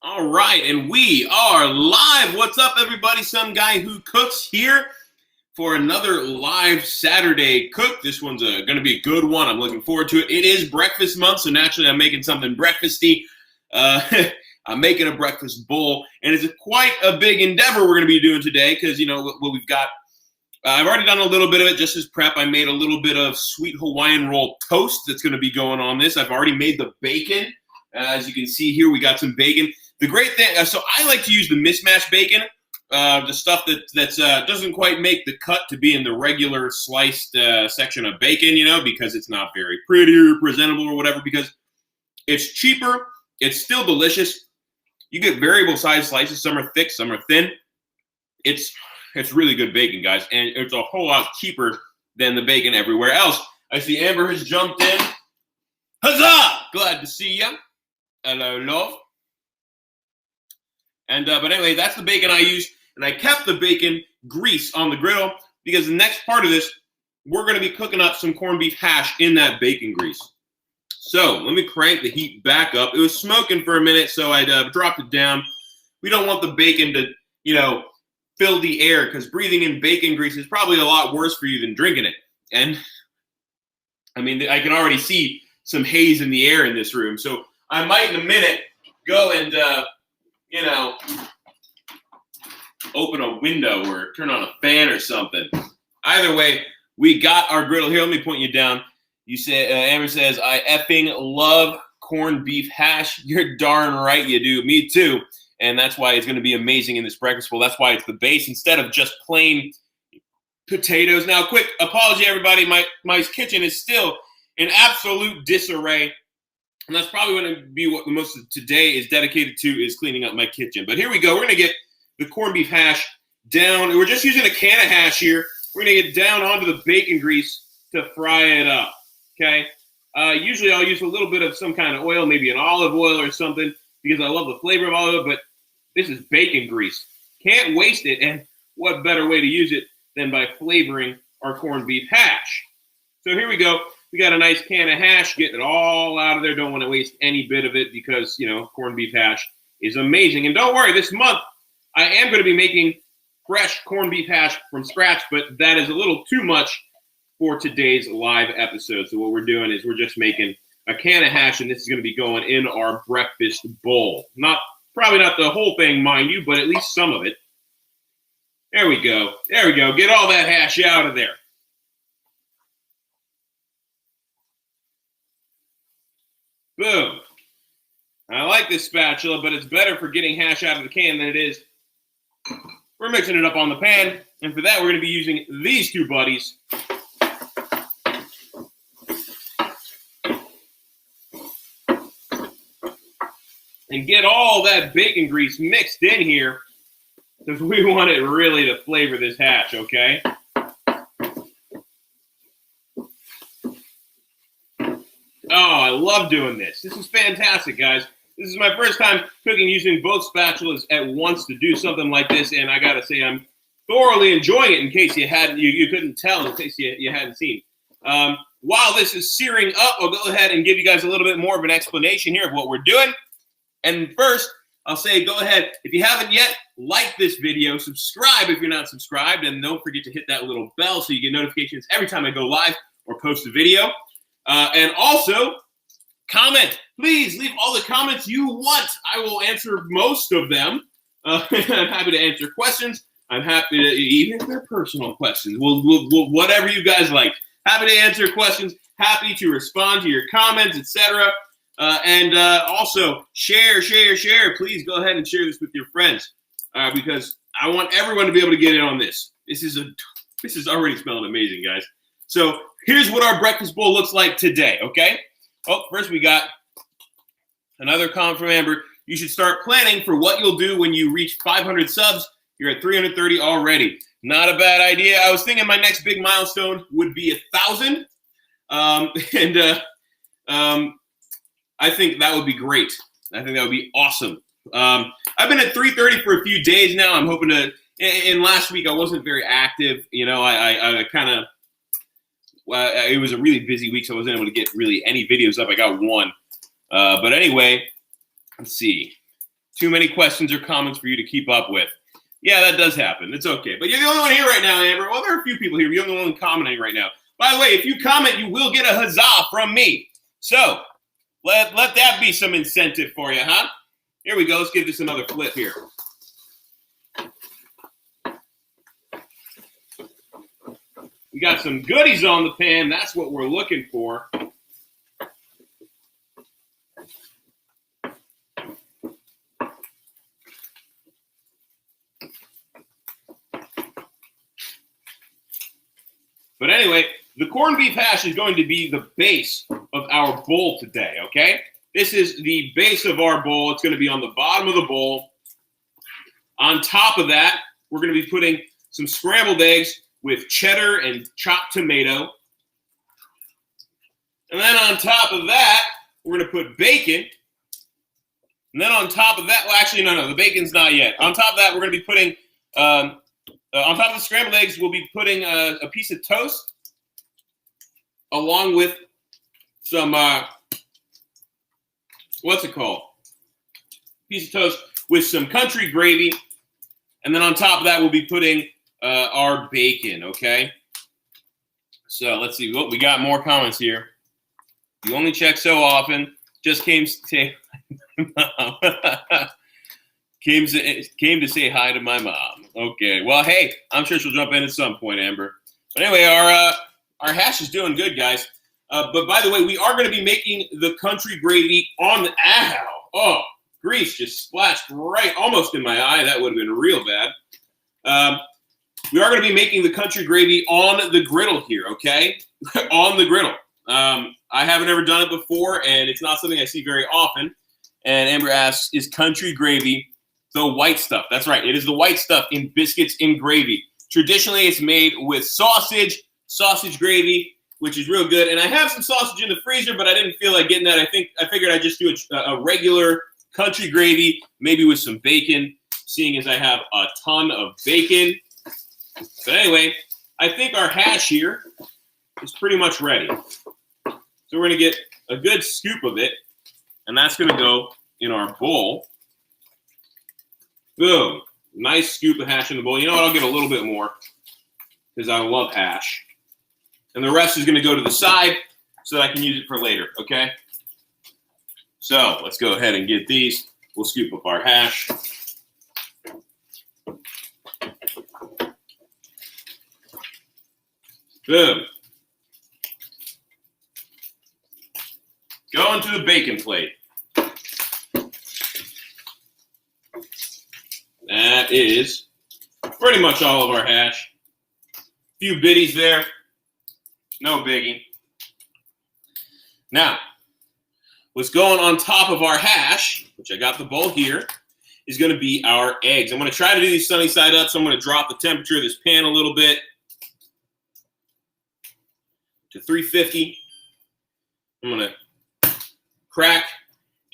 All right, and we are live. What's up, everybody? Some guy who cooks here for another live Saturday cook. This one's going to be a good one. I'm looking forward to it. It is breakfast month, so naturally I'm making something breakfasty. I'm making a breakfast bowl, and it's quite a big endeavor we're going to be doing today because, you know, what we've got. I've already done a little bit of it just as prep. I made a little bit of sweet Hawaiian roll toast that's going to be going on this. I've already made the bacon. As you can see here, we got some bacon. The great thing, so I like to use the mismatched bacon, the stuff that doesn't quite make the cut to be in the regular sliced section of bacon, you know, because it's not very pretty or presentable or whatever, because it's cheaper, it's still delicious. You get variable size slices, some are thick, some are thin. It's really good bacon, guys, and it's a whole lot cheaper than the bacon everywhere else. I see Amber has jumped in. Huzzah! Glad to see you. Hello, love. And but anyway, that's the bacon I used, and I kept the bacon grease on the griddle because the next part of this, we're going to be cooking up some corned beef hash in that bacon grease. So let me crank the heat back up. It was smoking for a minute, so I dropped it down. We don't want the bacon to, you know, fill the air because breathing in bacon grease is probably a lot worse for you than drinking it. And I mean, I can already see some haze in the air in this room, so I might in a minute go and you know, open a window or turn on a fan or something. Either way, we got our griddle here. Let me point you down. You say, Amber says, I effing love corned beef hash. You're darn right you do. Me too. And that's why it's going to be amazing in this breakfast bowl. That's why it's the base instead of just plain potatoes. Now, quick apology, everybody. My kitchen is still in absolute disarray. And that's probably going to be what the most of today is dedicated to, is cleaning up my kitchen. But here we go. We're going to get the corned beef hash down. We're just using a can of hash here. We're going to get down onto the bacon grease to fry it up, okay? Usually I'll use a little bit of some kind of oil, maybe an olive oil or something, because I love the flavor of olive oil, but this is bacon grease. Can't waste it, and what better way to use it than by flavoring our corned beef hash. So here we go. We got a nice can of hash, getting it all out of there. Don't want to waste any bit of it because, you know, corned beef hash is amazing. And don't worry, this month I am going to be making fresh corned beef hash from scratch, but that is a little too much for today's live episode. So what we're doing is we're just making a can of hash, and this is going to be going in our breakfast bowl. Probably not the whole thing, mind you, but at least some of it. There we go. There we go. Get all that hash out of there. Boom. I like this spatula, but it's better for getting hash out of the can than it is for mixing it up on the pan. And for that, we're going to be using these two buddies. And get all that bacon grease mixed in here because we want it really to flavor this hash, okay? Oh, I love doing this. This is fantastic, guys. This is my first time cooking using both spatulas at once to do something like this, and I gotta say I'm thoroughly enjoying it. In case you couldn't tell, in case you hadn't seen. While this is searing up, I'll go ahead and give you guys a little bit more of an explanation here of what we're doing. And first, I'll say go ahead, if you haven't yet, like this video, subscribe if you're not subscribed, and don't forget to hit that little bell so you get notifications every time I go live or post a video. And also, comment. Please leave all the comments you want. I will answer most of them. I'm happy to answer questions. I'm happy to, even if they're personal questions, we'll whatever you guys like. Happy to answer questions. Happy to respond to your comments, etc. And also, share. Please go ahead and share this with your friends because I want everyone to be able to get in on this. This is already smelling amazing, guys. So here's what our breakfast bowl looks like today, okay? Oh, first we got another comment from Amber. You should start planning for what you'll do when you reach 500 subs. You're at 330 already. Not a bad idea. I was thinking my next big milestone would be 1,000. I think that would be great. I think that would be awesome. I've been at 330 for a few days now. I'm hoping to, in last week I wasn't very active. You know, I kind of, it was a really busy week, so I wasn't able to get really any videos up. I got one. But anyway, let's see. Too many questions or comments for you to keep up with. Yeah, that does happen. It's okay. But you're the only one here right now, Amber. Well, there are a few people here. You're the only one commenting right now. By the way, if you comment, you will get a huzzah from me. So let that be some incentive for you, huh? Here we go. Let's give this another flip here. We got some goodies on the pan. That's what we're looking for. But anyway, the corned beef hash is going to be the base of our bowl today, okay? This is the base of our bowl. It's going to be on the bottom of the bowl. On top of that, we're going to be putting some scrambled eggs with cheddar and chopped tomato. And then on top of that, we're going to put bacon. And then on top of that, well, actually, no, the bacon's not yet. On top of that, we're going to be putting, on top of the scrambled eggs, we'll be putting a piece of toast along with some, what's it called? Piece of toast with some country gravy. And then on top of that, we'll be putting our bacon, okay? So let's see. Oh, we got more comments here. You only check so often. Just came to say came to say hi to my mom. Okay. Well, hey, I'm sure she'll jump in at some point, Amber. But anyway, our hash is doing good, guys. But by the way, we are going to be making the country gravy on the grease just splashed right almost in my eye. That would have been real bad. We are going to be making the country gravy on the griddle here, okay? On the griddle. I haven't ever done it before, and it's not something I see very often. And Amber asks, is country gravy the white stuff? That's right. It is the white stuff in biscuits in gravy. Traditionally, it's made with sausage gravy, which is real good. And I have some sausage in the freezer, but I didn't feel like getting that. I figured I'd just do a regular country gravy, maybe with some bacon, seeing as I have a ton of bacon. But anyway, I think our hash here is pretty much ready. So we're going to get a good scoop of it, and that's going to go in our bowl. Boom. Nice scoop of hash in the bowl. You know what? I'll get a little bit more because I love hash. And the rest is going to go to the side so that I can use it for later, okay? So let's go ahead and get these. We'll scoop up our hash. Boom. Going to the bacon plate. That is pretty much all of our hash. A few bitties there. No biggie. Now, what's going on top of our hash, which I got the bowl here, is going to be our eggs. I'm going to try to do these sunny side up, so I'm going to drop the temperature of this pan a little bit to 350. I'm going to crack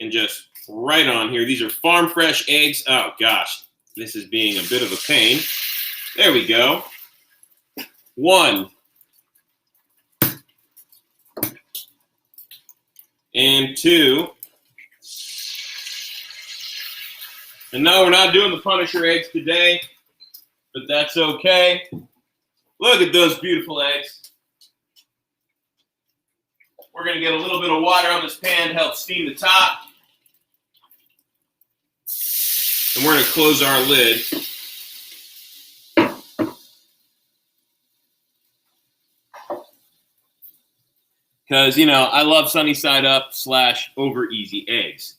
and just right on here. These are farm fresh eggs. Oh gosh, this is being a bit of a pain. There we go. 1 and 2. And no, we're not doing the Punisher eggs today, but that's okay. Look at those beautiful eggs. We're going to get a little bit of water on this pan to help steam the top. And we're going to close our lid. Because, you know, I love sunny side up / over easy eggs.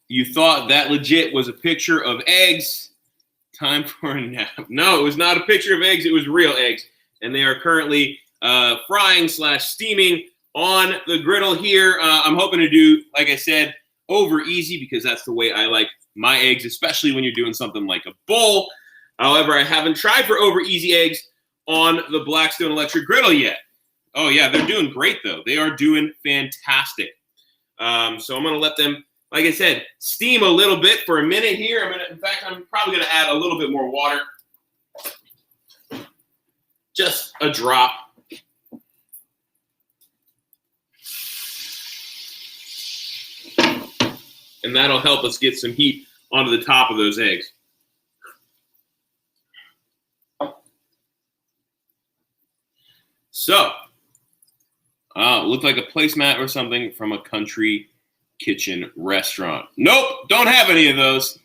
You thought that legit was a picture of eggs. Time for a nap. No, it was not a picture of eggs. It was real eggs. And they are currently frying / steaming on the griddle here. I'm hoping to do, like I said, over easy because that's the way I like my eggs, especially when you're doing something like a bowl. However, I haven't tried for over easy eggs on the Blackstone electric griddle yet. Oh, yeah, they're doing great, though. They are doing fantastic. So I'm going to let them, like I said, steam a little bit for a minute here. In fact, I'm probably going to add a little bit more water. Just a drop. and that'll help us get some heat onto the top of those eggs. So, looked like a placemat or something from a country kitchen restaurant. Nope, don't have any of those.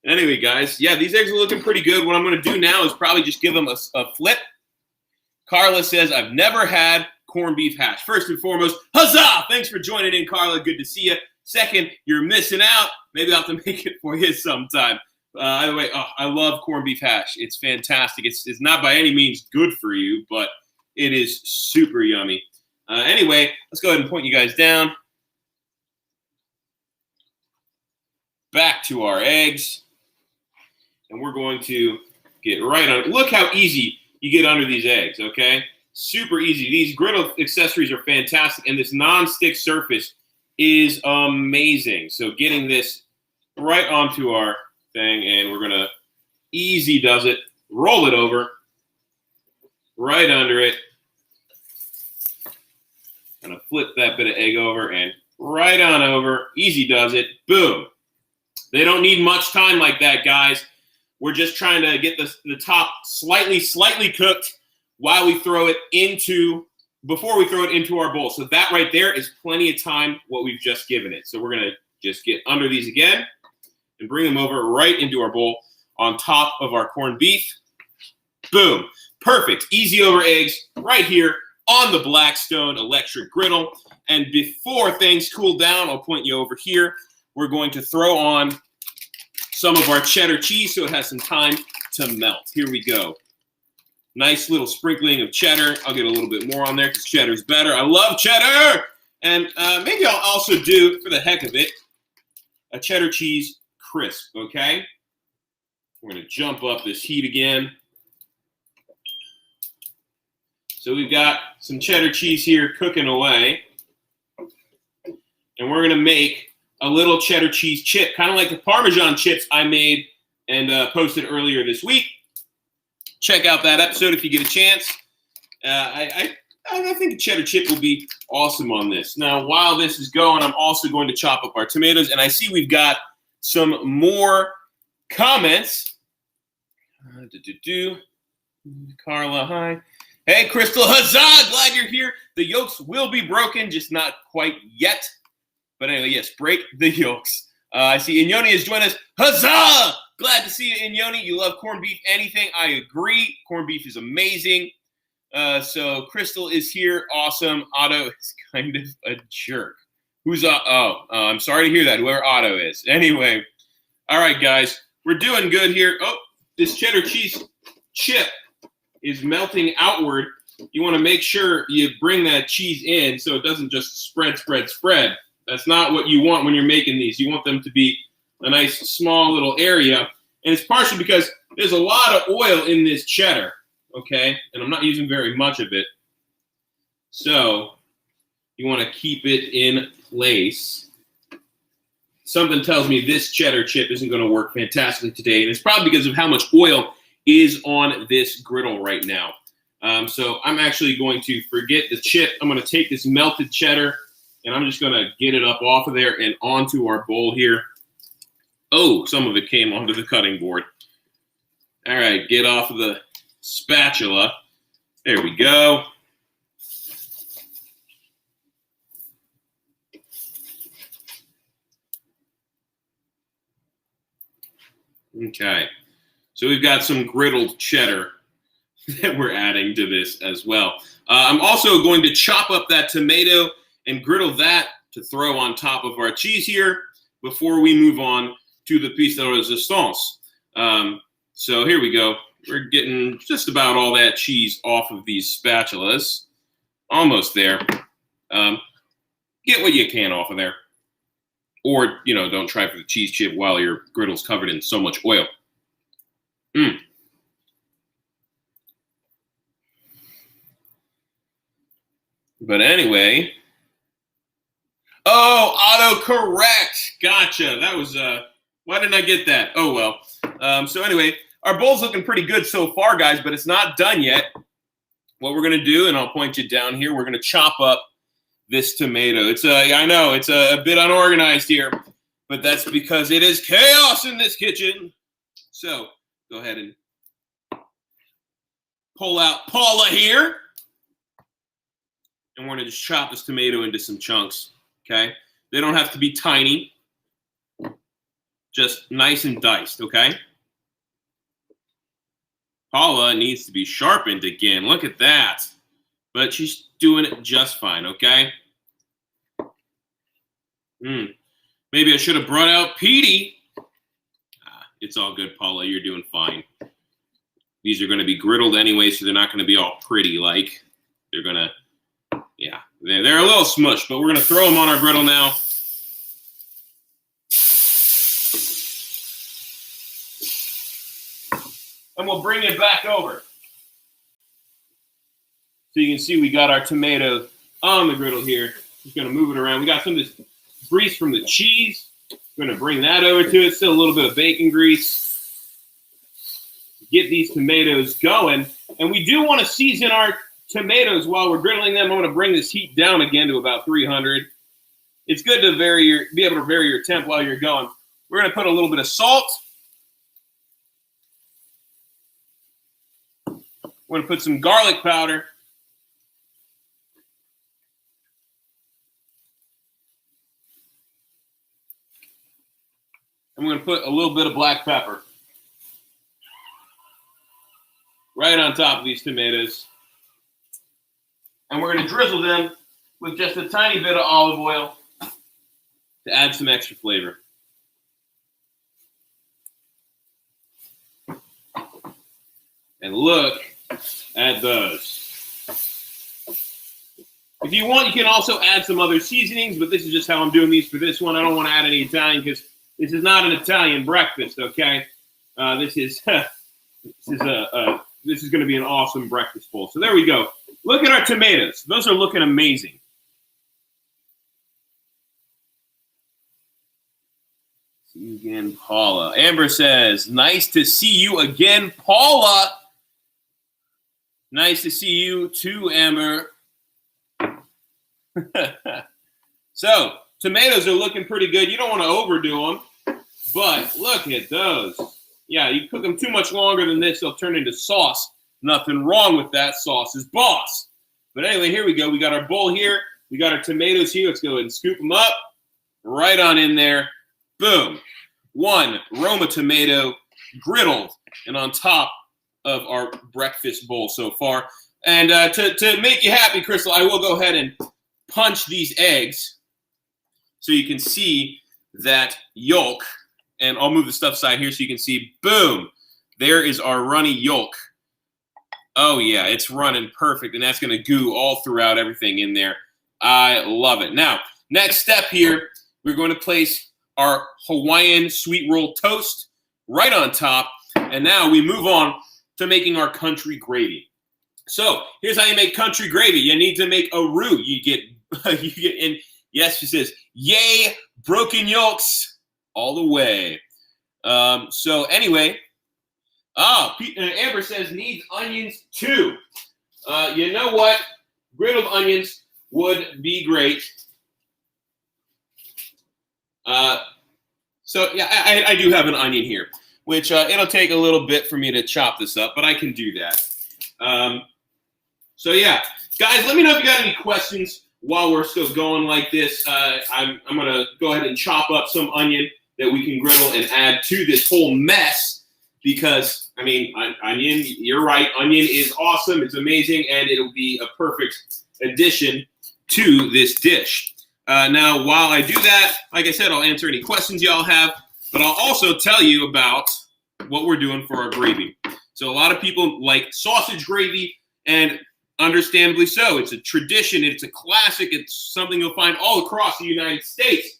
Anyway, guys, yeah, these eggs are looking pretty good. What I'm going to do now is probably just give them a flip. Carla says, I've never had corned beef hash. First and foremost, huzzah! Thanks for joining in, Carla. Good to see you. Second, you're missing out. Maybe I'll have to make it for you sometime. Either way, I love corned beef hash. It's fantastic. It's not by any means good for you, but it is super yummy. Anyway, let's go ahead and point you guys down. Back to our eggs. And we're going to get right on. Look how easy you get under these eggs, okay? Super easy. These griddle accessories are fantastic, and this non-stick surface is amazing. So getting this right onto our thing, and we're going to easy does it. Roll it over, right under it. Going to flip that bit of egg over and right on over. Easy does it. Boom. They don't need much time like that, guys. We're just trying to get the top slightly cooked while we throw it before we throw it into our bowl. So that right there is plenty of time what we've just given it. So we're going to just get under these again and bring them over right into our bowl on top of our corned beef. Boom. Perfect. Easy over eggs right here on the Blackstone electric griddle. And before things cool down, I'll point you over here. We're going to throw on some of our cheddar cheese so it has some time to melt. Here we go. Nice little sprinkling of cheddar. I'll get a little bit more on there because cheddar's better. I love cheddar! And maybe I'll also do, for the heck of it, a cheddar cheese crisp, okay? We're going to jump up this heat again. So we've got some cheddar cheese here cooking away. And we're going to make a little cheddar cheese chip, kind of like the Parmesan chips I made and posted earlier this week. Check out that episode if you get a chance. I think a cheddar chip will be awesome on this. Now, while this is going, I'm also going to chop up our tomatoes, and I see we've got some more comments. Carla, hi. Hey, Crystal, huzzah! Glad you're here. The yolks will be broken, just not quite yet. But anyway, yes, break the yolks. I see Inyoni has joined us. Huzzah! Glad to see you, Inyoni. You love corned beef, anything. I agree. Corned beef is amazing. So Crystal is here. Awesome. Otto is kind of a jerk. Who's I'm sorry to hear that, whoever Otto is. Anyway, all right, guys. We're doing good here. Oh, this cheddar cheese chip is melting outward. You want to make sure you bring that cheese in so it doesn't just spread. That's not what you want when you're making these. You want them to be a nice small little area. And it's partially because there's a lot of oil in this cheddar, okay? And I'm not using very much of it. So you want to keep it in place. Something tells me this cheddar chip isn't going to work fantastically today. And it's probably because of how much oil is on this griddle right now. So I'm actually going to forget the chip. I'm going to take this melted cheddar and I'm just going to get it up off of there and onto our bowl here. Oh, some of it came onto the cutting board. All right, get off of the spatula. There we go. Okay, so we've got some griddled cheddar that we're adding to this as well. I'm also going to chop up that tomato and griddle that to throw on top of our cheese here before we move on to the piece de resistance. So here we go. We're getting just about all that cheese off of these spatulas. Almost there. Get what you can off of there. Or, don't try for the cheese chip while your griddle's covered in so much oil. But anyway. Oh, autocorrect. Gotcha. That was, why didn't I get that? Oh, well. So anyway, our bowl's looking pretty good so far, guys, but it's not done yet. What we're going to do, and I'll point you down here, we're going to chop up this tomato. It's I know it's a bit unorganized here, but that's because it is chaos in this kitchen. So go ahead and pull out Paula here. And we're going to just chop this tomato into some chunks, okay? They don't have to be tiny. Just nice and diced, okay? Paula needs to be sharpened again. Look at that. But she's doing it just fine, okay? Maybe I should have brought out Petey. It's all good, Paula. You're doing fine. These are going to be griddled anyway, so they're not going to be all pretty like. They're going to, yeah, they're a little smushed, but we're going to throw them on our griddle now. And we'll bring it back over. So you can see we got our tomato on the griddle here. Just going to move it around. We got some of this grease from the cheese. We're going to bring that over to it. Still a little bit of bacon grease. Get these tomatoes going. And we do want to season our tomatoes while we're griddling them. I'm going to bring this heat down again to about 300. It's good to be able to vary your temp while you're going. We're going to put a little bit of salt. We're going to put some garlic powder. I'm going to put a little bit of black pepper right on top of these tomatoes. And we're going to drizzle them with just a tiny bit of olive oil to add some extra flavor. And look at those. If you want, you can also add some other seasonings, but this is just how I'm doing these for this one. I don't want to add any Italian because this is not an Italian breakfast, okay? This is going to be an awesome breakfast bowl. So there we go. Look at our tomatoes. Those are looking amazing. See you again, Paula. Amber says, nice to see you again, Paula. Nice to see you too, Amber. So, tomatoes are looking pretty good. You don't want to overdo them. But look at those. Yeah, you cook them too much longer than this, they'll turn into sauce. Nothing wrong with that. Sauce is boss. But anyway, here we go. We got our bowl here. We got our tomatoes here. Let's go ahead and scoop them up. Right on in there. Boom. One Roma tomato griddled and on top of our breakfast bowl so far. And to make you happy, Crystal, I will go ahead and punch these eggs so you can see that yolk. And I'll move the stuff side here so you can see, boom, there is our runny yolk. Oh, yeah, it's running perfect, and that's going to goo all throughout everything in there. I love it. Now, next step here, we're going to place our Hawaiian sweet roll toast right on top, and now we move on to making our country gravy. So here's how you make country gravy. You need to make a roux. You get in, yes, she says, yay, broken yolks. All the way. So anyway, Amber says needs onions too. You know what? Griddled onions would be great. So yeah, I do have an onion here, which it'll take a little bit for me to chop this up, but I can do that. So yeah, guys, let me know if you got any questions while we're still going like this. I'm gonna go ahead and chop up some onion that we can griddle and add to this whole mess because, I mean, onion, you're right, onion is awesome, it's amazing, and it'll be a perfect addition to this dish. Now, while I do that, like I said, I'll answer any questions y'all have, but I'll also tell you about what we're doing for our gravy. So a lot of people like sausage gravy, and understandably so. It's a tradition, it's a classic, it's something you'll find all across the United States.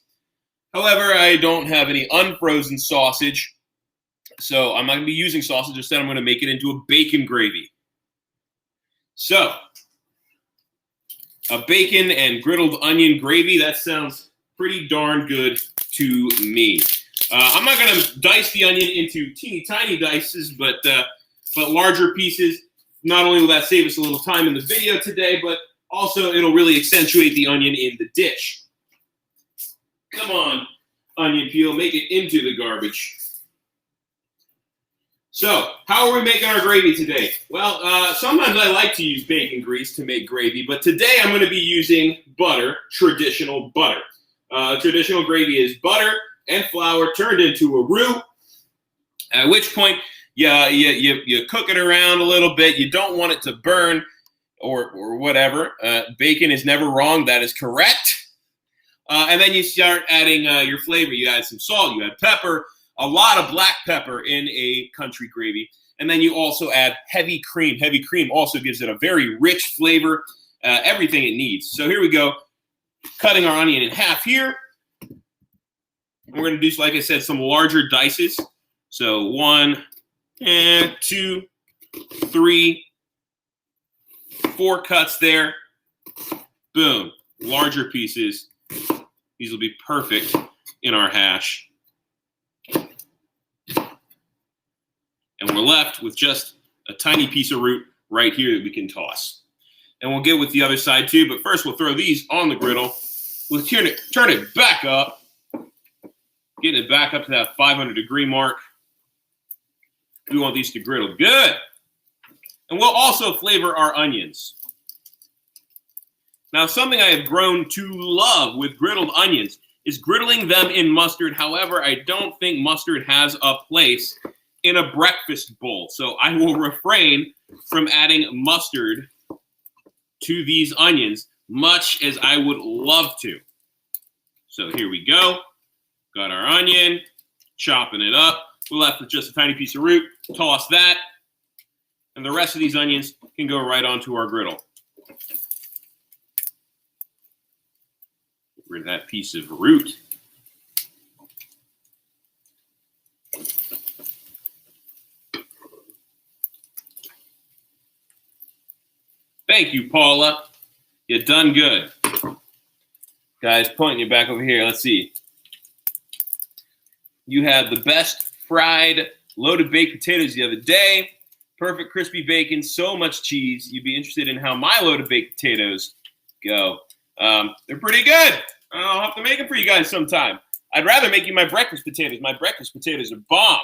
However, I don't have any unfrozen sausage, so I'm not going to be using sausage. Instead, I'm going to make it into a bacon gravy. So, a bacon and griddled onion gravy, that sounds pretty darn good to me. I'm not going to dice the onion into teeny tiny dices, but larger pieces. Not only will that save us a little time in the video today, but Also, it'll really accentuate the onion in the dish. Come on, onion peel, make it into the garbage. So, how are we making our gravy today? Well, sometimes I like to use bacon grease to make gravy, but today I'm going to be using butter, traditional butter. Traditional gravy is butter and flour turned into a roux, at which point you cook it around a little bit. You don't want it to burn or whatever. Bacon is never wrong. That is correct. And then you start adding your flavor. You add some salt, you add pepper, a lot of black pepper in a country gravy. And then you also add heavy cream. Heavy cream also gives it a very rich flavor, everything it needs. So here we go, cutting our onion in half here. We're going to do, like I said, some larger dices. So 1 and 2, 3, 4 cuts there. Boom, larger pieces. These will be perfect in our hash. And we're left with just a tiny piece of root right here that we can toss. And we'll get with the other side too, but first we'll throw these on the griddle. We'll turn it back up, getting it back up to that 500-degree mark. We want these to griddle good. And we'll also flavor our onions. Now, something I have grown to love with griddled onions is griddling them in mustard. However, I don't think mustard has a place in a breakfast bowl. So I will refrain from adding mustard to these onions, much as I would love to. So here we go. Got our onion, chopping it up. We're left with just a tiny piece of root. Toss that. And the rest of these onions can go right onto our griddle. Get rid of that piece of root. Thank you, Paula. You done good. Guys, pointing you back over here. Let's see. You had the best fried loaded baked potatoes the other day. Perfect crispy bacon, so much cheese. You'd be interested in how my loaded baked potatoes go. They're pretty good. I'll have to make them for you guys sometime. I'd rather make you my breakfast potatoes. My breakfast potatoes are bomb.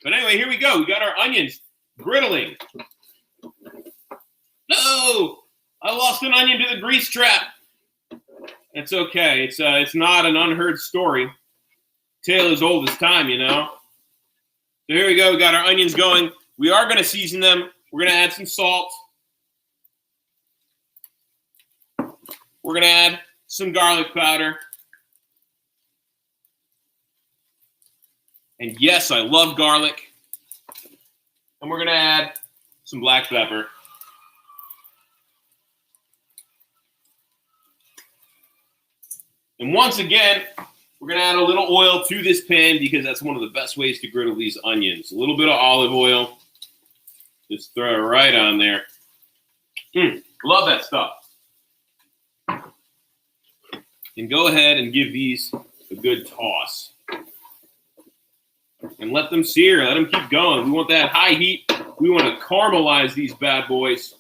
But anyway, here we go. We got our onions griddling. No, I lost an onion to the grease trap. It's okay. It's not an unheard story. Tale as old as time, you know. So here we go. We got our onions going. We are going to season them. We're going to add some salt. We're going to add some garlic powder. And yes, I love garlic. And we're going to add some black pepper. And once again, we're going to add a little oil to this pan because that's one of the best ways to griddle these onions. A little bit of olive oil. Just throw it right on there. Love that stuff. And go ahead and give these a good toss. And let them sear. Let them keep going. We want that high heat. We want to caramelize these bad boys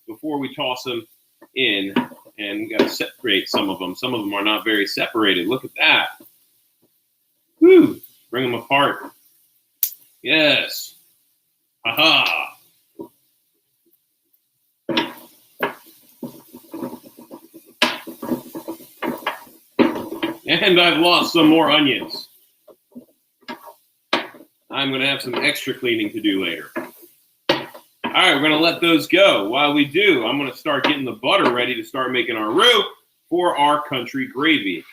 before we toss them in. And we got to separate some of them. Some of them are not very separated. Look at that. Woo! Bring them apart. Yes. Aha! And I've lost some more onions. I'm going to have some extra cleaning to do later. All right, we're going to let those go. While we do, I'm going to start getting the butter ready to start making our roux for our country gravy.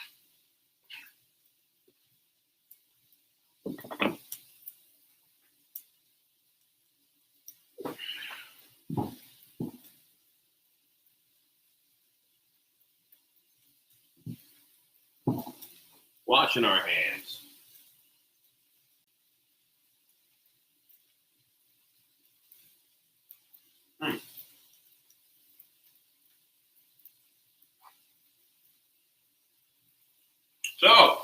Washing our hands. So,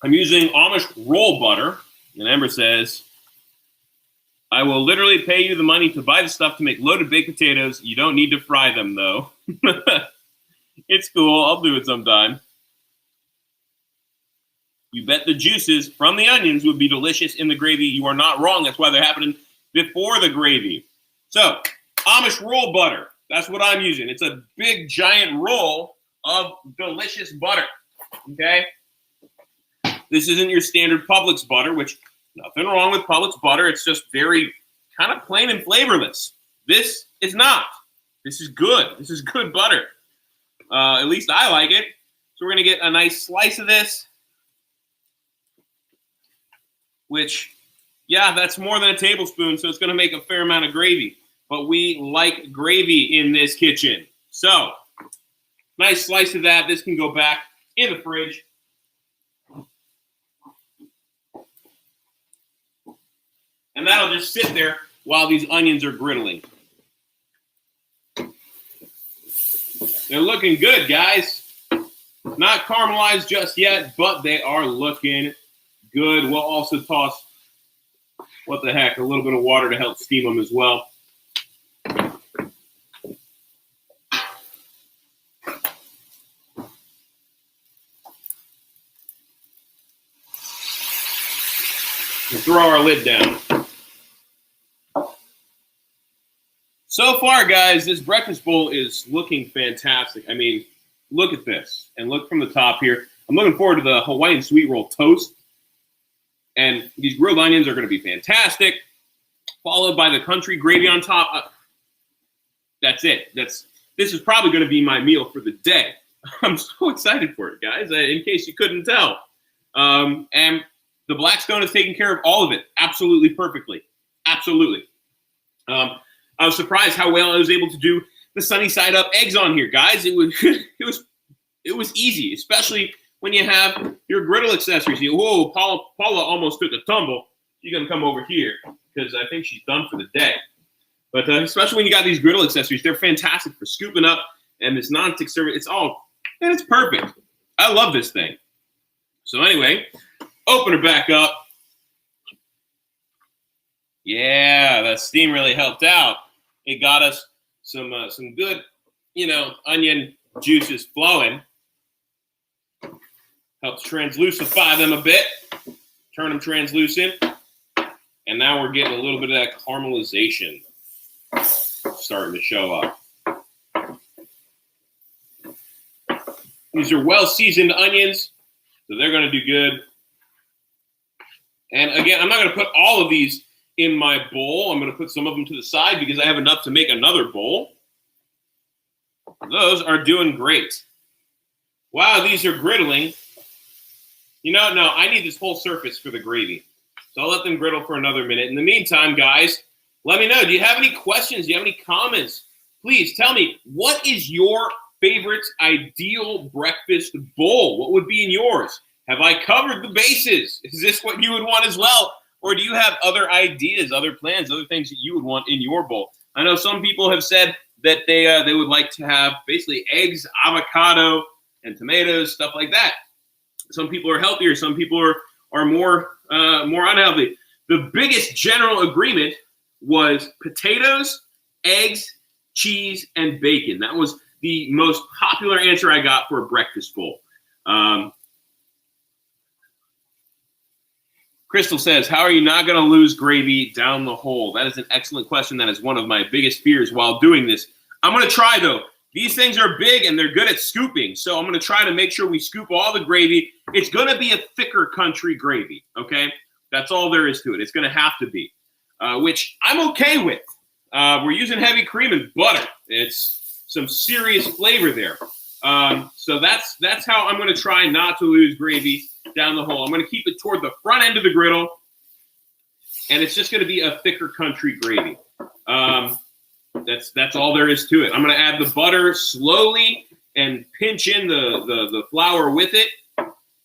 I'm using Amish roll butter, and Amber says I will literally pay you the money to buy the stuff to make loaded baked potatoes. You don't need to fry them, though. It's cool. I'll do it sometime. You bet the juices from the onions would be delicious in the gravy. You are not wrong. That's why they're happening before the gravy. So, Amish roll butter. That's what I'm using. It's a big, giant roll of delicious butter. Okay? This isn't your standard Publix butter, which nothing wrong with Publix butter. It's just very kind of plain and flavorless. This is not. This is good. This is good butter. At least I like it. So we're going to get a nice slice of this, which, yeah, that's more than a tablespoon, so it's going to make a fair amount of gravy. But we like gravy in this kitchen. So, nice slice of that. This can go back in the fridge. And that'll just sit there while these onions are griddling. They're looking good, guys. Not caramelized just yet, but they are looking good. We'll also toss, what the heck, a little bit of water to help steam them as well. We'll throw our lid down. So far, guys, this breakfast bowl is looking fantastic. I mean, look at this. And look from the top here. I'm looking forward to the Hawaiian sweet roll toast. And these grilled onions are going to be fantastic. Followed by the country gravy on top. That's it. This is probably going to be my meal for the day. I'm so excited for it, guys, in case you couldn't tell. And the Blackstone is taking care of all of it absolutely perfectly. Absolutely. I was surprised how well I was able to do the sunny side up eggs on here, guys. It was easy, especially when you have your griddle accessories. Whoa, Paula almost took a tumble. She's gonna come over here because I think she's done for the day. But especially when you got these griddle accessories, they're fantastic for scooping up and this non-stick service. It's perfect. I love this thing. So anyway, open her back up. Yeah, that steam really helped out. It got us some good, onion juices flowing. Helps translucify them a bit. Turn them translucent. And now we're getting a little bit of that caramelization starting to show up. These are well-seasoned onions, so they're going to do good. And again, I'm not going to put all of these in my bowl. I'm going to put some of them to the side because I have enough to make another bowl. Those are doing great. Wow, these are griddling. No, I need this whole surface for the gravy. So I'll let them griddle for another minute. In the meantime, guys, let me know. Do you have any questions? Do you have any comments? Please tell me, what is your favorite ideal breakfast bowl? What would be in yours? Have I covered the bases? Is this what you would want as well? Or do you have other ideas, other plans, other things that you would want in your bowl? I know some people have said that they would like to have basically eggs, avocado, and tomatoes, stuff like that. Some people are healthier. Some people are more unhealthy. The biggest general agreement was potatoes, eggs, cheese, and bacon. That was the most popular answer I got for a breakfast bowl. Crystal says, how are you not going to lose gravy down the hole? That is an excellent question. That is one of my biggest fears while doing this. I'm going to try, though. These things are big, and they're good at scooping. So I'm going to try to make sure we scoop all the gravy. It's going to be a thicker country gravy, okay? That's all there is to it. It's going to have to be, which I'm okay with. We're using heavy cream and butter. It's some serious flavor there. So that's how I'm going to try not to lose gravy down the hole. I'm going to keep it toward the front end of the griddle, and it's just going to be a thicker country gravy. That's all there is to it. I'm going to add the butter slowly and pinch in the flour with it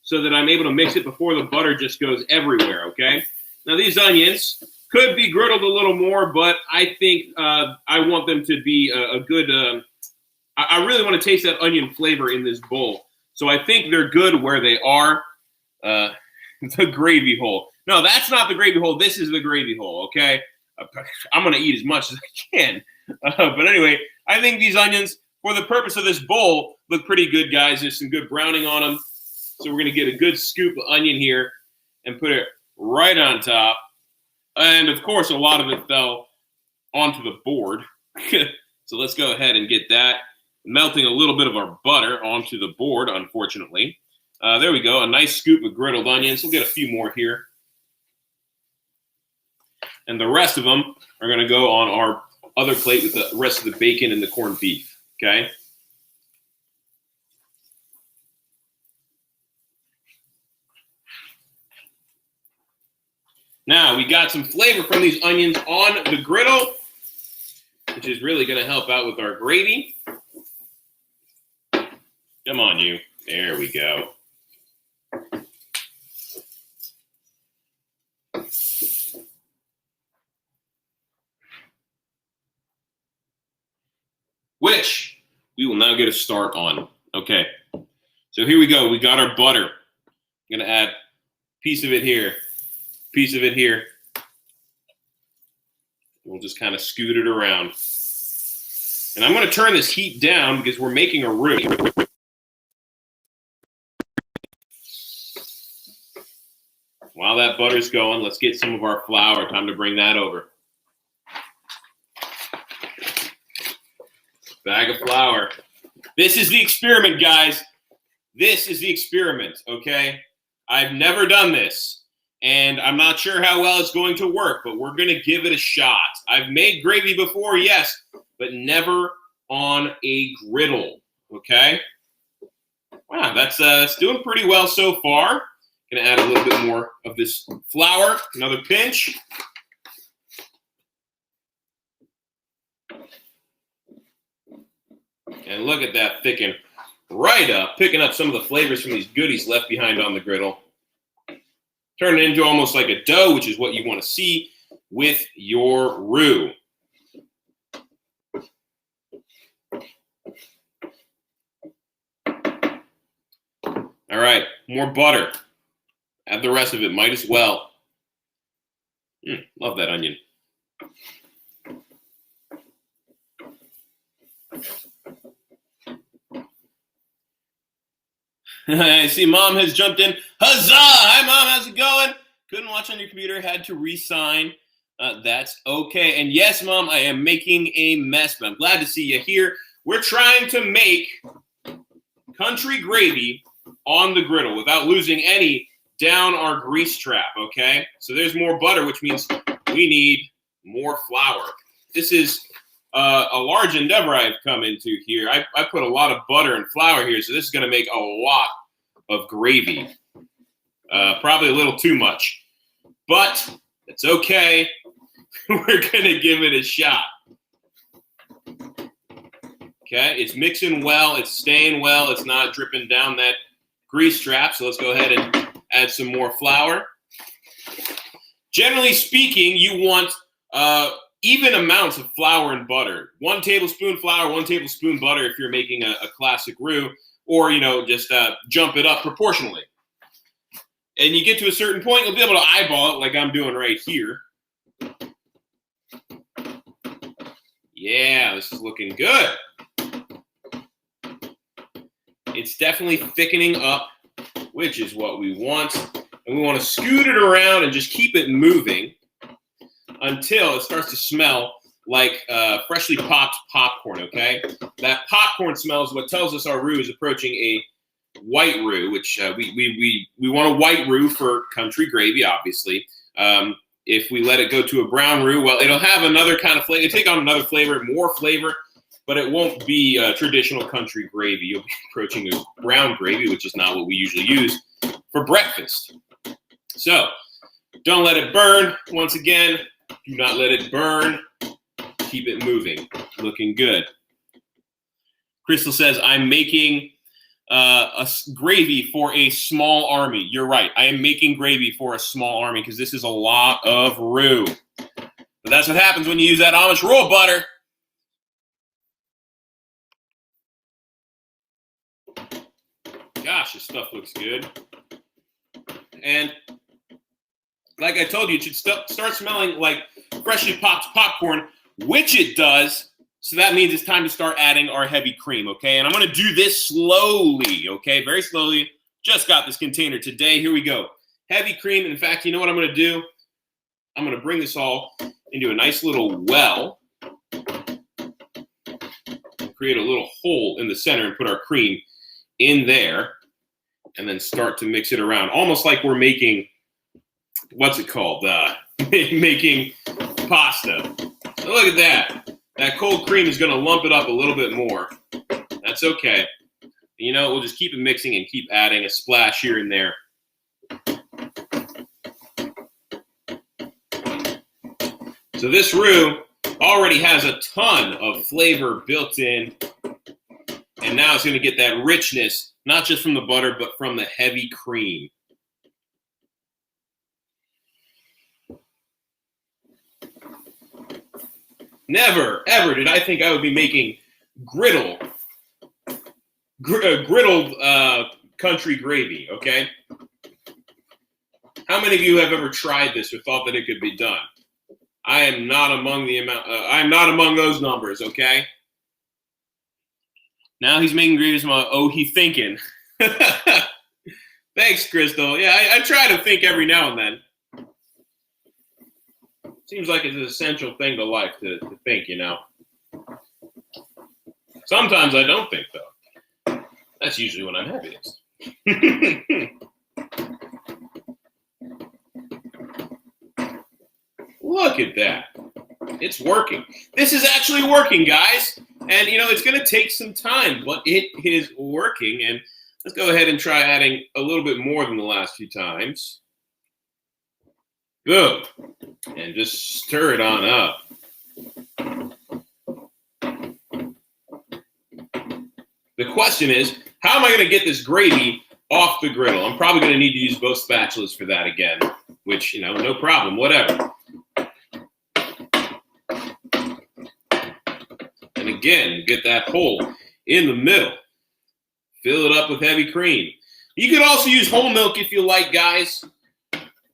so that I'm able to mix it before the butter just goes everywhere, okay? Now, these onions could be griddled a little more, but I think I want them to be a good I really want to taste that onion flavor in this bowl. So I think they're good where they are. The gravy hole. No, that's not the gravy hole. This is the gravy hole, okay? I'm going to eat as much as I can. But anyway, I think these onions, for the purpose of this bowl, look pretty good, guys. There's some good browning on them. So we're going to get a good scoop of onion here and put it right on top. And, of course, a lot of it fell onto the board. So let's go ahead and get that. Melting a little bit of our butter onto the board, unfortunately. There we go, a nice scoop of griddled onions. We'll get a few more here. And the rest of them are going to go on our other plate with the rest of the bacon and the corned beef, okay? Now, we got some flavor from these onions on the griddle, which is really going to help out with our gravy. Come on, you. There we go. Which we will now get a start on. Okay, so here we go. We got our butter. I'm going to add a piece of it here, piece of it here. We'll just kind of scoot it around. And I'm going to turn this heat down because we're making a roux. While that butter's going, let's get some of our flour. Time to bring that over. Bag of flour. This is the experiment, guys. This is the experiment, okay? I've never done this, and I'm not sure how well it's going to work, but we're going to give it a shot. I've made gravy before, yes, but never on a griddle, okay? Wow, that's doing pretty well so far. Gonna add a little bit more of this flour, another pinch. And look at that thicken right up, picking up some of the flavors from these goodies left behind on the griddle. Turn it into almost like a dough, which is what you want to see with your roux. All right, more butter. Add the rest of it, might as well. Love that onion. I see Mom has jumped in. Huzzah! Hi, Mom. How's it going? Couldn't watch on your computer. Had to re-sign. That's okay. And yes, Mom, I am making a mess, but I'm glad to see you here. We're trying to make country gravy on the griddle without losing any down our grease trap, okay? So there's more butter, which means we need more flour. This is a large endeavor I've come into here. I put a lot of butter and flour here, so this is going to make a lot of gravy. Probably a little too much, but it's okay. We're going to give it a shot. Okay, it's mixing well. It's staying well. It's not dripping down that grease trap, so let's go ahead and add some more flour. Generally speaking, you want even amounts of flour and butter. 1 tablespoon flour, 1 tablespoon butter if you're making a classic roux, or, just jump it up proportionally. And you get to a certain point, you'll be able to eyeball it like I'm doing right here. Yeah, this is looking good. It's definitely thickening up, which is what we want. And we want to scoot it around and just keep it moving until it starts to smell like freshly popped popcorn, okay? That popcorn smell is what tells us our roux is approaching a white roux, which we want a white roux for country gravy, obviously. If we let it go to a brown roux, well, it'll have another kind of flavor. It'll take on another flavor, more flavor, but it won't be traditional country gravy. You'll be approaching a brown gravy, which is not what we usually use for breakfast. So don't let it burn. Once again, do not let it burn. Keep it moving. Looking good. Crystal says, I'm making a gravy for a small army. You're right. I am making gravy for a small army because this is a lot of roux. But that's what happens when you use that Amish roll butter. Gosh, this stuff looks good. And like I told you, it should start smelling like freshly popped popcorn, which it does. So that means it's time to start adding our heavy cream, okay? And I'm going to do this slowly, okay? Very slowly. Just got this container today. Here we go. Heavy cream. In fact, you know what I'm going to do? I'm going to bring this all into a nice little well. Create a little hole in the center and put our cream in there. And then start to mix it around. Almost like we're making, what's it called? Making pasta. So look at that. That cold cream is going to lump it up a little bit more. That's okay. You know, we'll just keep it mixing and keep adding a splash here and there. So this roux already has a ton of flavor built in. And now it's going to get that richness, not just from the butter, but from the heavy cream. Never, ever did I think I would be making griddled country gravy, okay? How many of you have ever tried this or thought that it could be done? I am not among I'm not among those numbers, okay? Now he's making gravy. He thinking. Thanks, Crystal. Yeah, I try to think every now and then. Seems like it's an essential thing to life to think, you know. Sometimes I don't think, though. That's usually when I'm happiest. Look at that. It's working. This is actually working, guys. And, you know, it's going to take some time, but it is working. And let's go ahead and try adding a little bit more than the last few times. Boom. And just stir it on up. The question is, how am I going to get this gravy off the griddle? I'm probably going to need to use both spatulas for that again, which, you know, no problem, whatever. And again, get that hole in the middle. Fill it up with heavy cream. You could also use whole milk if you like, guys.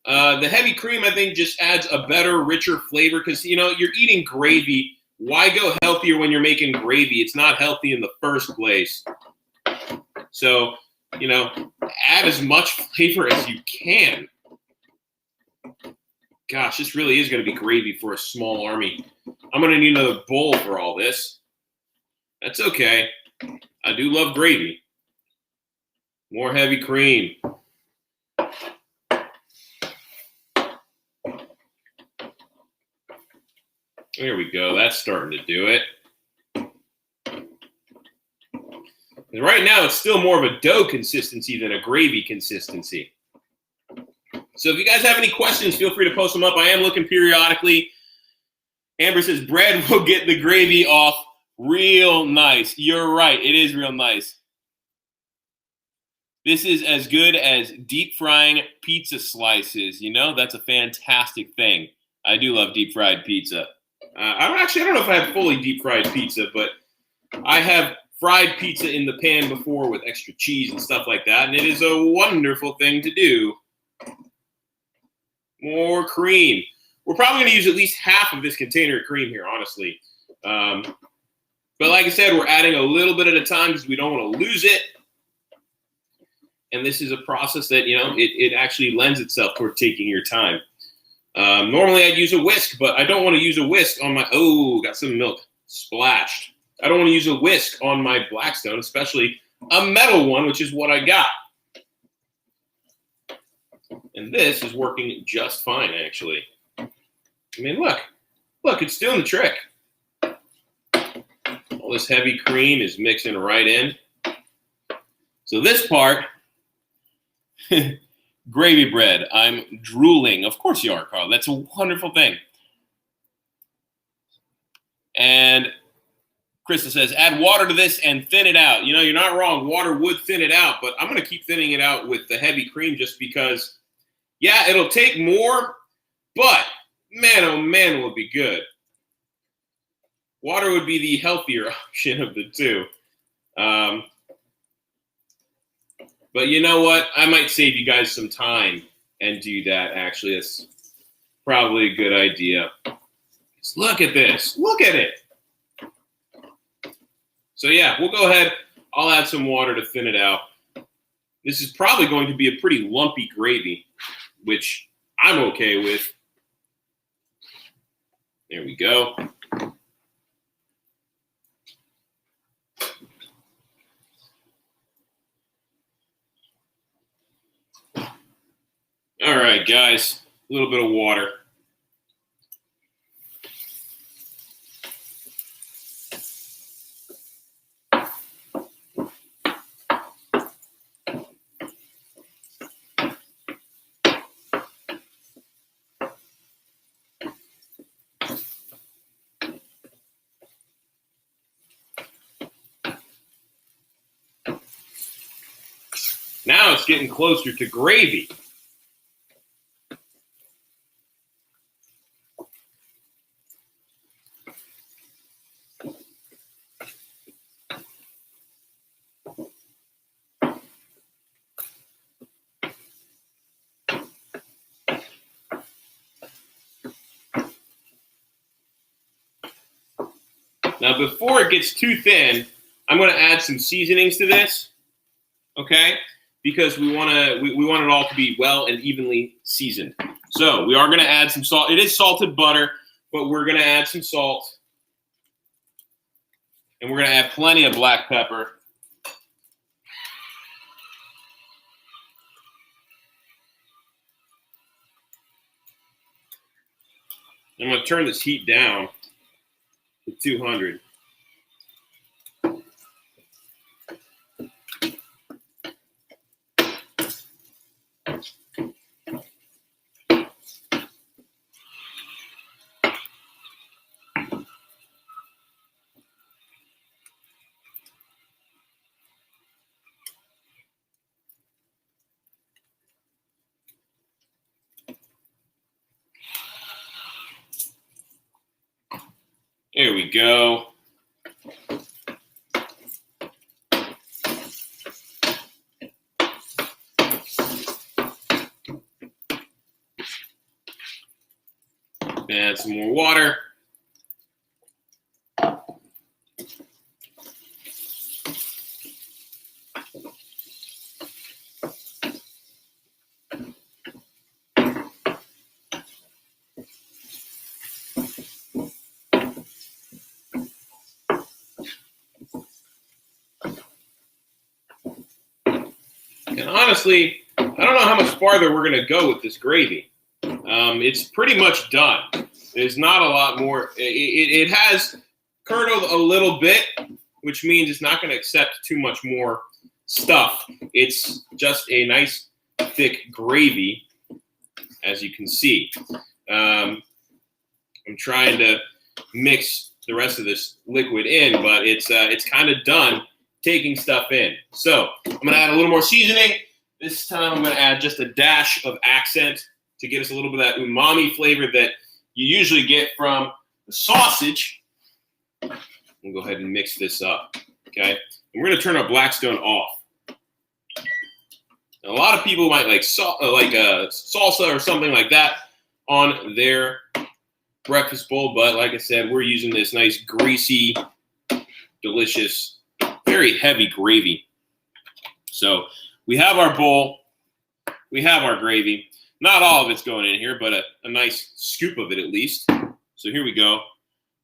The heavy cream, I think, just adds a better, richer flavor because, you know, you're eating gravy. Why go healthier when you're making gravy? It's not healthy in the first place. So, you know, add as much flavor as you can. Gosh, this really is going to be gravy for a small army. I'm going to need another bowl for all this. That's okay. I do love gravy. More heavy cream. There we go. That's starting to do it. And right now, it's still more of a dough consistency than a gravy consistency. So if you guys have any questions, feel free to post them up. I am looking periodically. Amber says, bread will get the gravy off real nice. You're right. It is real nice. This is as good as deep frying pizza slices. You know, that's a fantastic thing. I do love deep fried pizza. I don't know if I have fully deep fried pizza, but I have fried pizza in the pan before with extra cheese and stuff like that, and it is a wonderful thing to do. More cream. We're probably going to use at least half of this container of cream here, honestly. But like I said, we're adding a little bit at a time because we don't want to lose it. And this is a process that, you know, it actually lends itself toward taking your time. Normally I'd use a whisk, but I don't want to use a whisk on my, got some milk splashed. I don't want to use a whisk on my Blackstone, especially a metal one, which is what I got. And this is working just fine, actually. I mean, look, it's doing the trick. All this heavy cream is mixing right in. So this part, gravy bread. I'm drooling. Of course you are, Carl. That's a wonderful thing. And Krista says, add water to this and thin it out. You know, you're not wrong. Water would thin it out, but I'm going to keep thinning it out with the heavy cream just because, yeah, it'll take more, but man, oh man, will it be good. Water would be the healthier option of the two. But you know what? I might save you guys some time and do that, actually. probably a good idea. Just look at this. Look at it. So yeah, we'll go ahead. I'll add some water to thin it out. This is probably going to be a pretty lumpy gravy, which I'm okay with. There we go. All right, guys, a little bit of water. Now it's getting closer to gravy. Now, before it gets too thin, I'm going to add some seasonings to this, okay? Because we want it all to be well and evenly seasoned. So we are going to add some salt. It is salted butter, but we're going to add some salt. And we're going to add plenty of black pepper. I'm going to turn this heat down to 200. There we go. Add some more water. And honestly, I don't know how much farther we're going to go with this gravy. It's pretty much done. There's not a lot more. It has curdled a little bit, which means it's not going to accept too much more stuff. It's just a nice thick gravy, as you can see. I'm trying to mix the rest of this liquid in, but it's kind of done taking stuff in. So I'm going to add a little more seasoning. This time I'm going to add just a dash of accent to give us a little bit of that umami flavor that you usually get from the sausage. We'll go ahead and mix this up, okay? And we're going to turn our Blackstone off. Now, a lot of people might like salsa or something like that on their breakfast bowl, but like I said, we're using this nice, greasy, delicious, very heavy gravy. So we have our bowl. We have our gravy. Not all of it's going in here, but a nice scoop of it at least. So here we go.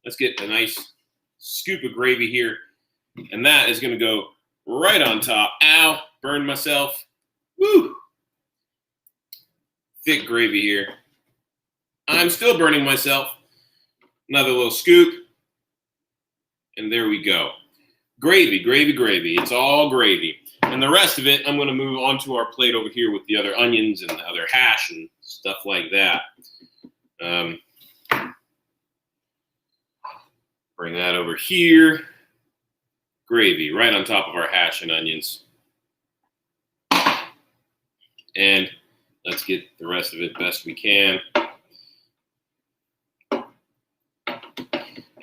Let's get a nice scoop of gravy here. And that is going to go right on top. Ow, burned myself. Woo! Thick gravy here. I'm still burning myself. Another little scoop. And there we go. Gravy, gravy, gravy. It's all gravy. And the rest of it, I'm going to move onto our plate over here with the other onions and the other hash and stuff like that. Bring that over here. Gravy right on top of our hash and onions. And let's get the rest of it best we can.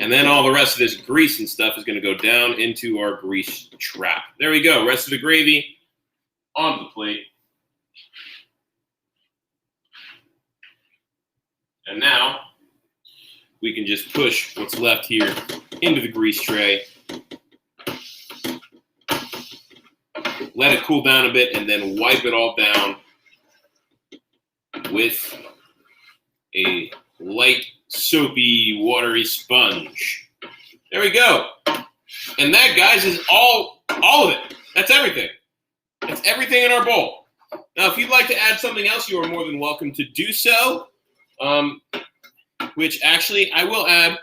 And then all the rest of this grease and stuff is going to go down into our grease trap. There we go. Rest of the gravy on the plate. And now we can just push what's left here into the grease tray. Let it cool down a bit and then wipe it all down with a light, soapy, watery sponge. There we go. And that, guys, is all of it. That's everything. That's everything in our bowl. Now, if you'd like to add something else, you are more than welcome to do so. Which actually, I will add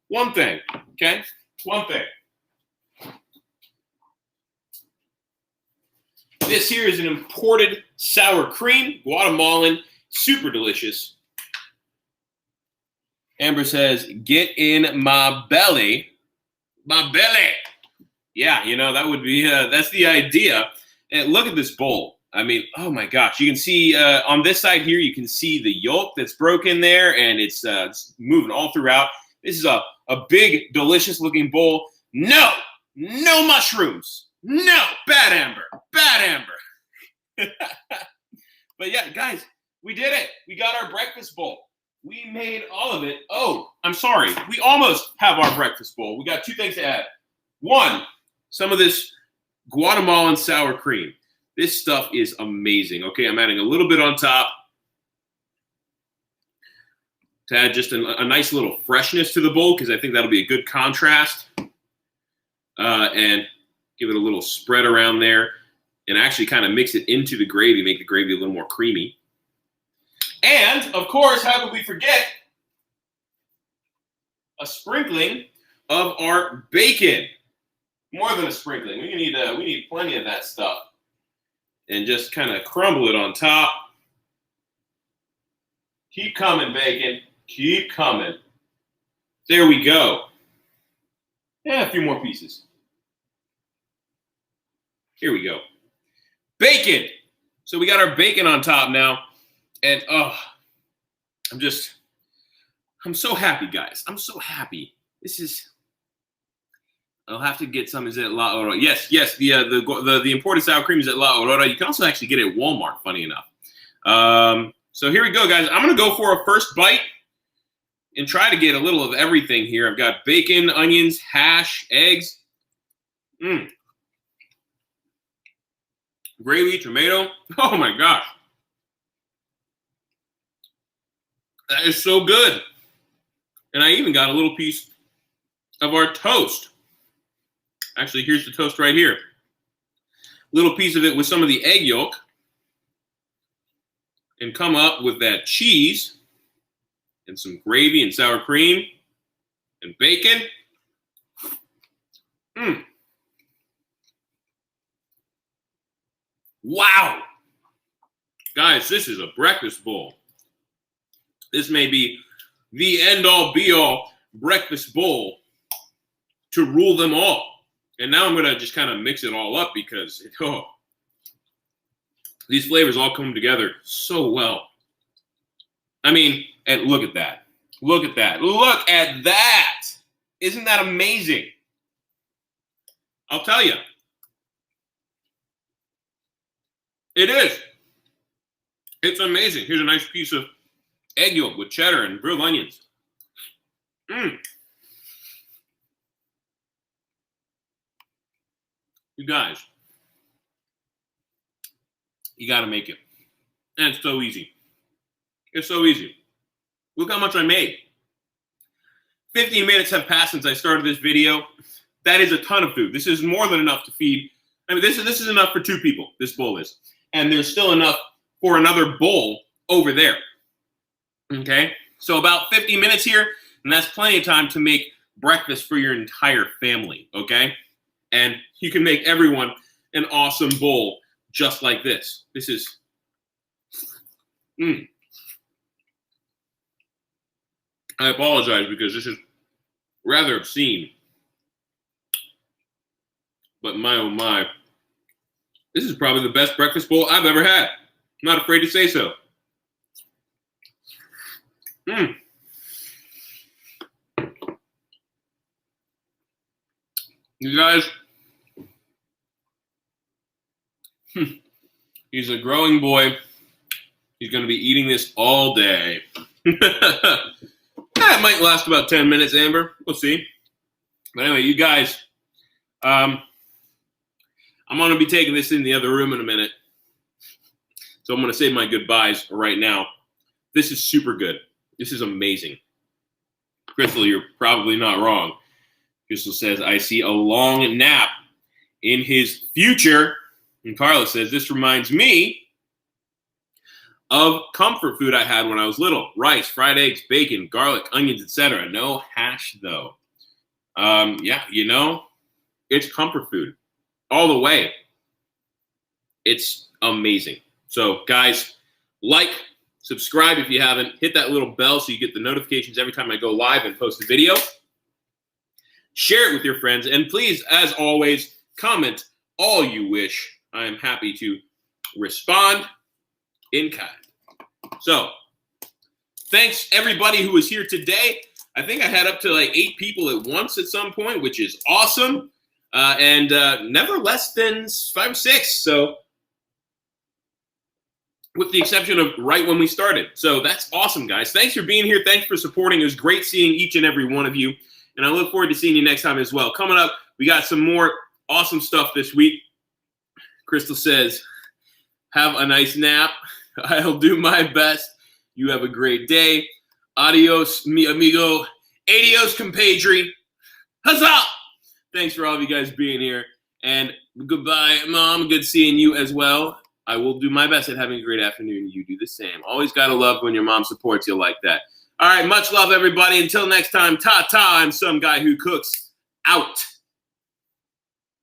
one thing, okay? One thing. This here is an imported sour cream, Guatemalan, super delicious. Amber says, get in my belly. My belly. Yeah, you know, that would be, that's the idea. And look at this bowl. I mean, oh my gosh. You can see on this side here, you can see the yolk that's broken there, and it's moving all throughout. This is a big, delicious looking bowl. No mushrooms. No, bad Amber. Bad Amber. But yeah, guys, we did it. We got our breakfast bowl. We made all of it. Oh, I'm sorry. We almost have our breakfast bowl. We got two things to add. One, some of this Guatemalan sour cream. This stuff is amazing. Okay, I'm adding a little bit on top to add just a nice little freshness to the bowl, because I think that'll be a good contrast. And give it a little spread around there and actually kind of mix it into the gravy, make the gravy a little more creamy. And, of course, how could we forget a sprinkling of our bacon? More than a sprinkling. We need plenty of that stuff. And just kind of crumble it on top. Keep coming, bacon. Keep coming. There we go. And a few more pieces. Here we go. Bacon. So we got our bacon on top now. And I'm so happy, guys. I'm so happy. I'll have to get some. Is it La Aurora? Yes. The imported sour cream is at La Aurora. You can also actually get it at Walmart, funny enough. So here we go, guys. I'm going to go for a first bite and try to get a little of everything here. I've got bacon, onions, hash, eggs. Gravy, tomato. Oh, my gosh. That is so good. And I even got a little piece of our toast. Actually, here's the toast right here. Little piece of it with some of the egg yolk. And come up with that cheese and some gravy and sour cream and bacon. Wow. Guys, this is a breakfast bowl. This may be the end-all, be-all breakfast bowl to rule them all. And now I'm going to just kind of mix it all up because these flavors all come together so well. I mean, and look at that. Look at that. Look at that. Isn't that amazing? I'll tell you. It is. It's amazing. Here's a nice piece of egg yolk with cheddar and grilled onions. You guys, you got to make it. And it's so easy. It's so easy. Look how much I made. 15 minutes have passed since I started this video. That is a ton of food. This is more than enough to feed. I mean, this is enough for 2 people, this bowl is. And there's still enough for another bowl over there. Okay? So about 50 minutes here, and that's plenty of time to make breakfast for your entire family, okay? And you can make everyone an awesome bowl just like this. This is, I apologize because this is rather obscene. But my, oh my, this is probably the best breakfast bowl I've ever had. I'm not afraid to say so. You guys, he's a growing boy. He's going to be eating this all day. It might last about 10 minutes, Amber. We'll see. But anyway, you guys, I'm going to be taking this in the other room in a minute. So I'm going to say my goodbyes right now. This is super good. This is amazing. Crystal, you're probably not wrong. Crystal says, I see a long nap in his future. And Carla says, this reminds me of comfort food I had when I was little. Rice, fried eggs, bacon, garlic, onions, etc. No hash, though. Yeah, you know, it's comfort food all the way. It's amazing. So, guys, like, subscribe if you haven't. Hit that little bell so you get the notifications every time I go live and post a video. Share it with your friends. And please, as always, comment all you wish. I am happy to respond in kind. So, thanks everybody who was here today. I think I had up to like 8 people at once at some point, which is awesome. And never less than 5 or 6. So, with the exception of right when we started. So that's awesome, guys. Thanks for being here. Thanks for supporting. It was great seeing each and every one of you. And I look forward to seeing you next time as well. Coming up, we got some more awesome stuff this week. Crystal says, have a nice nap. I'll do my best. You have a great day. Adios, mi amigo. Adios, compadre. Huzzah! Thanks for all of you guys being here. And goodbye, Mom. Good seeing you as well. I will do my best at having a great afternoon. You do the same. Always got to love when your mom supports you like that. All right, much love, everybody. Until next time, ta-ta. I'm some guy who cooks out.